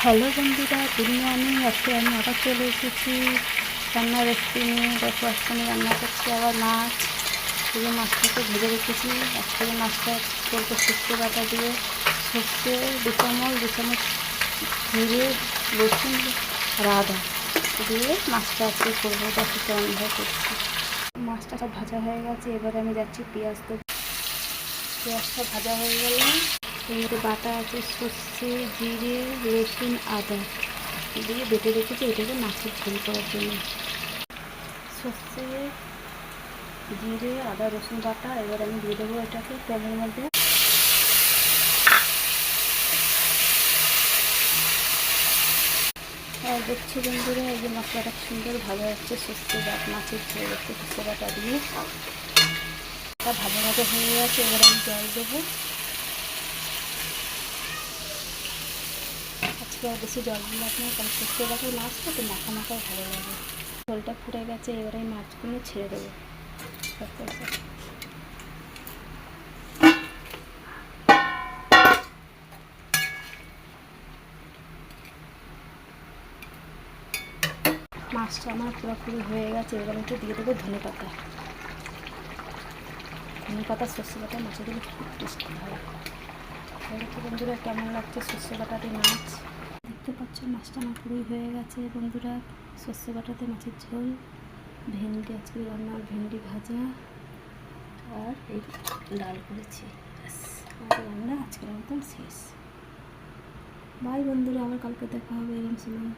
Hello বন্ধুরা, good morning. আজকে আমি আবার চলে এসেছি রান্নার রেসিপি নিয়ে। দেখো আজকে আমি রান্না করছি আবার মাছ। এই মাছটাকে ভেজে রেখেছি। আজকে মাছটা করবো সর্ষে বাটা দিয়ে। সর্ষে দু চামচ জিরে, রসুন আর আদা দিয়ে মাছটা আজকে করবো। দেখো কেমনভাবে করছি। মাছটা সব ভাজা হয়ে গেছে, এবারে আমি যাচ্ছি পেঁয়াজ দেবো। পেঁয়াজটা ভাজা হয়ে গেলে এর বাটা আছে সর্ষে, জিরে, রসুন, আদা দিয়ে বেটে রেখেছি এটাকে মাছের ঝোল করার জন্য। সর্ষে, জিরে, আদা, রসুন বাটা এবার আমি দিয়ে দেবো এটাকে তেলের মধ্যে। আর দেখছি বন্ধুরা, এই যে মশলাটা সুন্দর ভালো হচ্ছে। সর্ষে বাটা মাছের ঝোল একটু সর্ষে বাটা দিয়ে ভালো ভালো হয়ে গেছে। এবার আমি জল দেবো। আজকে আর বেশি জল দিলে আপনার কারণ সর্ষে বাটার মাছটা তো মাখা মাখায় ভালো লাগে। ঝোলটা ফুটে গেছে, এবারে আমি মাছগুলো ছেড়ে দেবো। মাছটা আমার পুরোপুরি হয়ে গেছে। এবার একটু দিয়ে দেবো ধনে পাতা। ধনে পাতা সর্ষে বাটা মাছে দিলে খুব টেস্টি হয়। দেখো বন্ধুরা কেমন লাগছে সর্ষে বাটা দিয়ে মাছ। দেখতে পাচ্ছ মাছটা আমার পুরোই হয়ে গেছে বন্ধুরা। সর্ষে বাটাতে মাছের ঝোল, ভেন্ডি আজকে রান্না, ভেন্ডি ভাজা আর এই ডাল করেছি। আমাদের রান্না আজকের মতন শেষ। বাই বন্ধুরা, আবার কালকে দেখা হবে এরকম সময়।